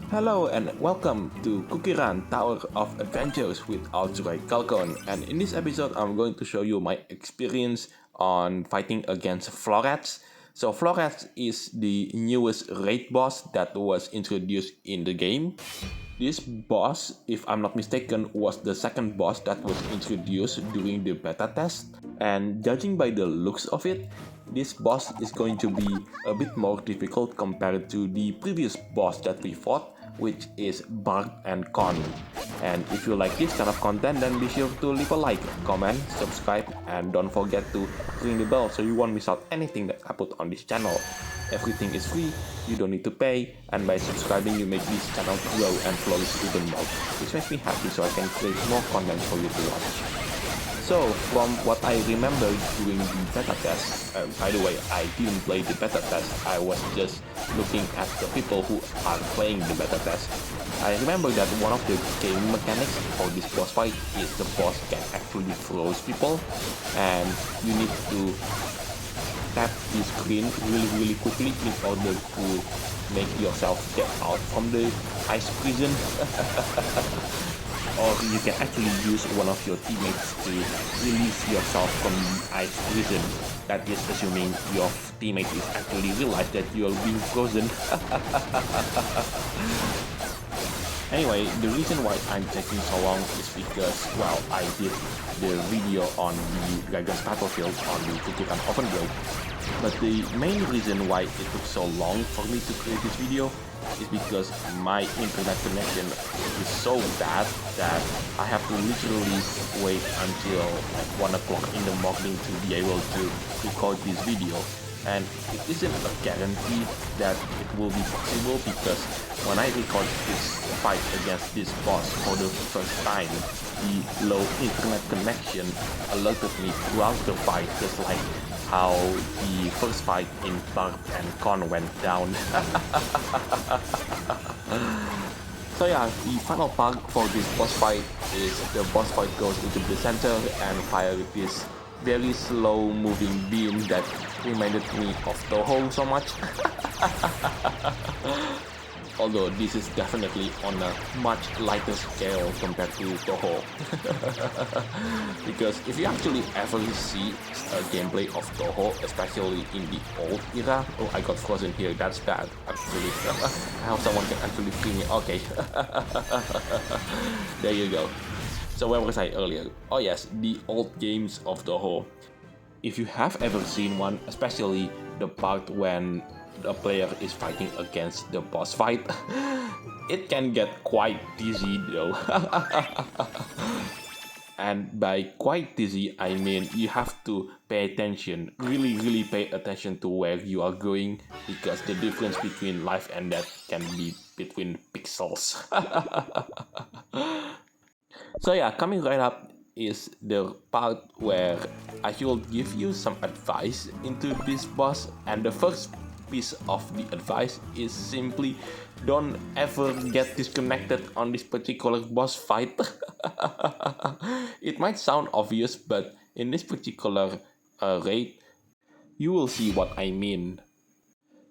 Hello and welcome to CookierRun Tower of Adventures with Barb Konn, and in this episode I'm going to show you my experience on fighting against Floratz. So Floratz is the newest raid boss that was introduced in the game. This boss, if I'm not mistaken, was the second boss that was introduced during the beta test, and judging by the looks of it, this boss is going to be a bit more difficult compared to the previous boss that we fought, which is Barb Konn. And if you like this kind of content, then be sure to leave a like, comment, subscribe, and don't forget to ring the bell so you won't miss out anything that I put on this channel. Everything is free, you don't need to pay, and by subscribing you make this channel grow and flourish even more, which makes me happy so I can create more content for you to watch. So, from what I remember during the beta test, by the way, I didn't play the beta test, I was just looking at the people who are playing the beta test. I remember that one of the game mechanics for this boss fight is the boss can actually froze people, and you need to tap the screen really quickly in order to make yourself get out from the ice prison. Or you can actually use one of your teammates to release yourself from the ice prison. That is assuming your teammate is actually realize that you are being frozen. Anyway, the reason why I'm taking so long is because, well, I did the video on the Dragon's Battlefield on the Cookieruntowerofadventuresraidmode. But the main reason why it took so long for me to create this video is because my internet connection is so bad that I have to literally wait until like 1 o'clock in the morning to be able to record this video. And it isn't a guarantee that it will be possible because when I record this fight against this boss for the first time, the low internet connection alerted me throughout the fight, just like how the first fight in Barb Konn went down. So yeah, the final part for this boss fight is the boss fight goes into the center and fires this very slow moving beam that reminded me of Toho so much. Although this is definitely on a much lighter scale compared to Toho. Because if you actually ever see a gameplay of Toho, especially in the old era, oh, I got frozen here, that's bad actually. I hope someone can actually free me. Okay. There you go. So where was I earlier? Oh yes, the old games of Toho. If you have ever seen one, especially the part when the player is fighting against the boss fight, it can get quite dizzy though. And by quite dizzy, I mean you have to pay attention, really pay attention to where you are going, because the difference between life and death can be between pixels. So yeah, coming right up is the part where I will give you some advice into this boss, and the first piece of the advice is simply don't ever get disconnected on this particular boss fight. It might sound obvious, but in this particular raid, you will see what I mean.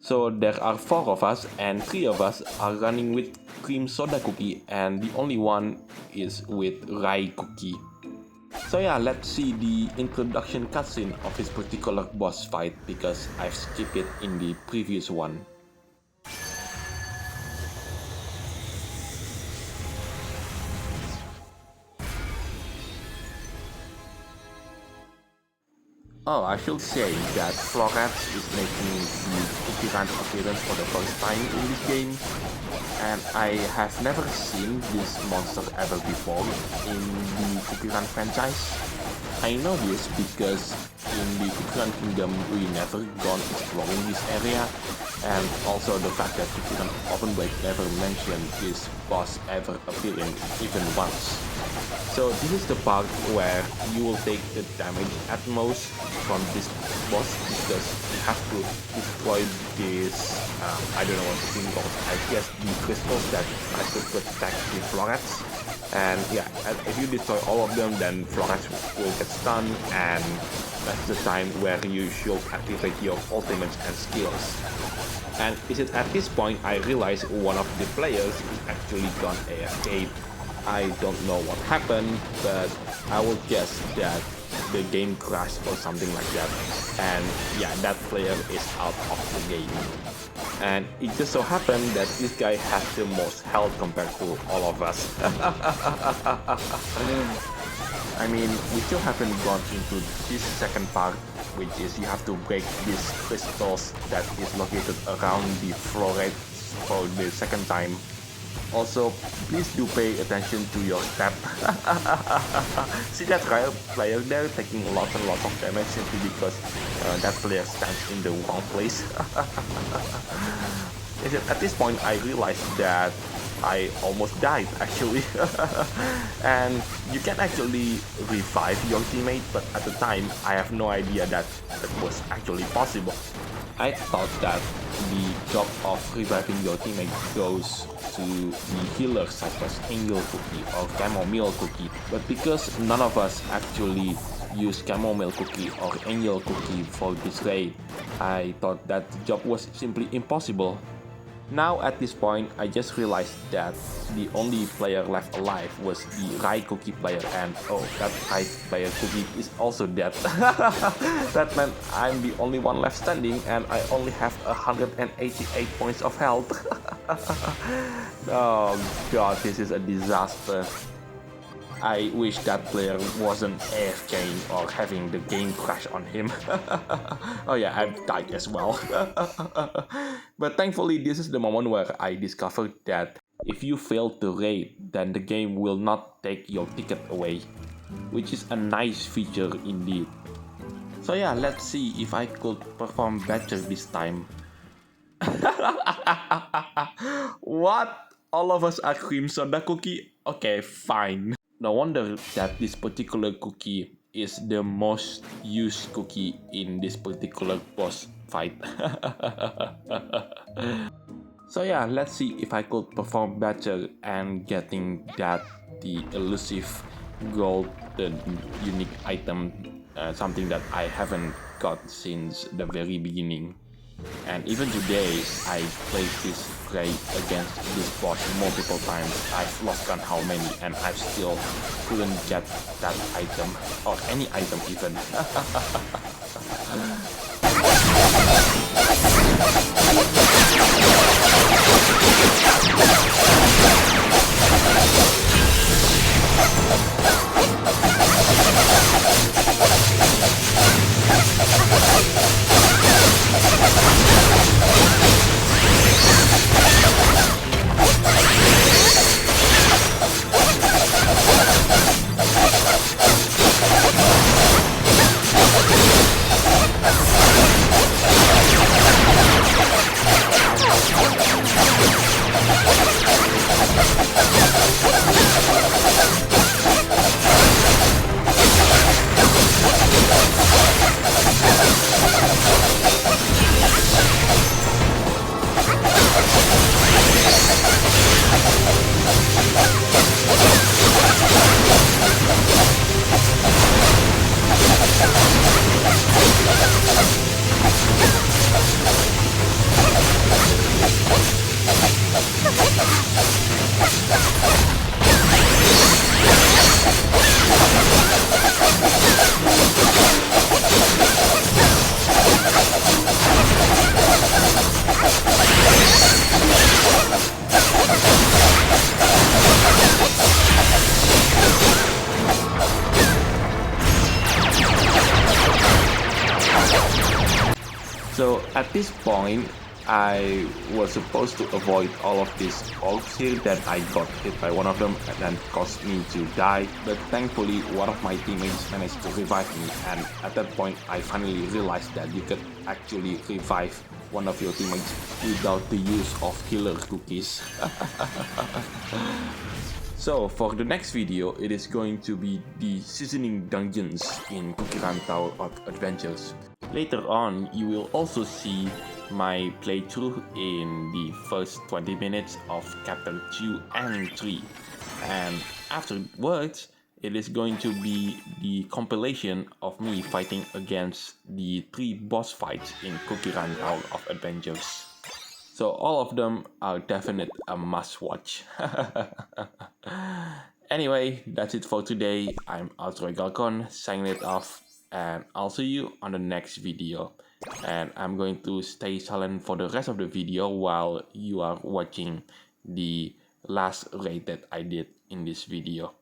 So there are 4 of us, and 3 of us are running with cream soda cookie, and the only one is with rye cookie. So yeah, let's see the introduction cutscene of this particular boss fight because I've skipped it in the previous one. Oh, I should say that Floratz is making the CookieRun appearance for the first time in this game, and I have never seen this monster ever before in the CookieRun franchise. I know this because in the Cookierun Kingdom we never gone exploring this area, and also the fact that Cookieruntowerofadventuresraidmode never mentioned this boss ever appearing even once. So this is the part where you will take the damage at most from this boss because you have to destroy this, I don't know what the thing called, I guess the crystals that try to protect the Floratz. And yeah, if you destroy all of them, then Floratz will get stunned, and that's the time where you should activate your ultimates and skills. And is it at this point I realized one of the players is actually gone AFK. I don't know what happened, but I will guess that the game crashed or something like that. And yeah, that player is out of the game. And it just so happened that this guy has the most health compared to all of us. I mean, we still haven't gone into this second part, which is you have to break these crystals that is located around the Floratz for the second time. Also, please do pay attention to your step. See that player there taking lots and lots of damage simply because that player stands in the wrong place. At this point, I realized that I almost died actually. And you can actually revive your teammate, but at the time I have no idea that it was actually possible. I thought that the job of reviving your teammate goes to the healer such as Angel Cookie or Chamomile Cookie, but because none of us actually use Chamomile Cookie or Angel Cookie for this raid, I thought that the job was simply impossible. Now at this point, I just realized that the only player left alive was the Rai Cookie player, and oh, that Rai player Cookie is also dead. That meant I'm the only one left standing and I only have 188 points of health. Oh god, this is a disaster. I wish that player wasn't AFK or having the game crash on him. Oh yeah, I died as well. But thankfully, this is the moment where I discovered that if you fail to raid, then the game will not take your ticket away, which is a nice feature indeed. So yeah, let's see if I could perform better this time. What? All of us are cream soda cookie? Okay, fine. No wonder that this particular cookie is the most used cookie in this particular boss fight. So yeah, let's see if I could perform better and getting the elusive gold, the unique item, something that I haven't got since the very beginning. And even today, I played this raid against this boss multiple times. I've lost count how many, and I still couldn't get that item, or any item even. So at this point, I was supposed to avoid all of these orbs here that I got hit by one of them and then caused me to die, but thankfully one of my teammates managed to revive me, and at that point I finally realized that you could actually revive one of your teammates without the use of killer cookies. So for the next video, it is going to be the seasoning dungeons in Cookieruntowerofadventures. Later on, you will also see my playthrough in the first 20 minutes of chapter 2 and 3. And afterwards, it is going to be the compilation of me fighting against the 3 boss fights in Cookieruntowerofadventures. So all of them are definite a must-watch. Anyway, that's it for today. I'm Barb Konn signing it off, and I'll see you on the next video. And I'm going to stay silent for the rest of the video while you are watching the last raid that I did in this video.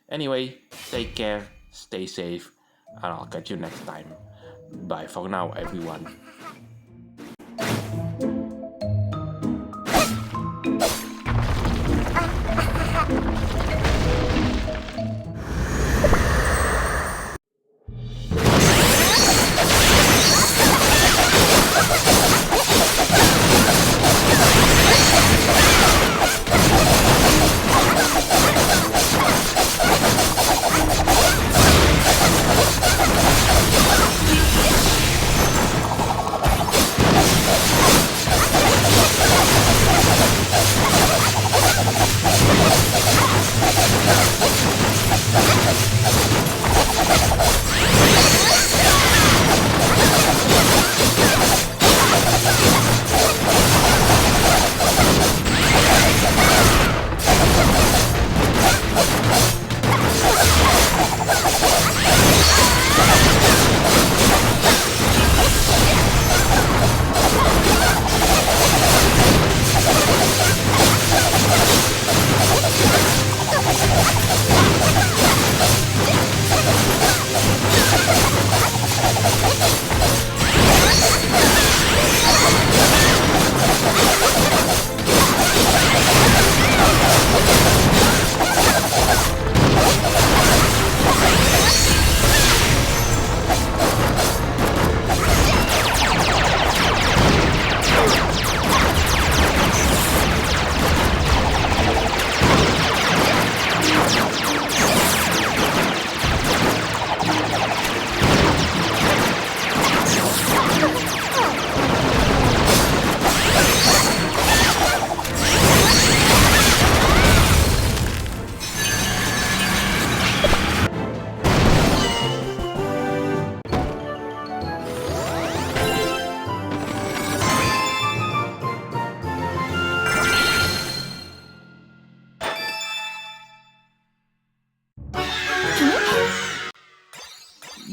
Anyway, take care, stay safe, and I'll catch you next time. Bye for now, everyone.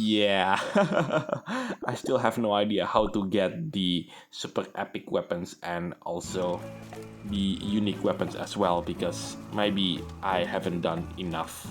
Yeah, I still have no idea how to get the super epic weapons and also the unique weapons as well, because maybe I haven't done enough.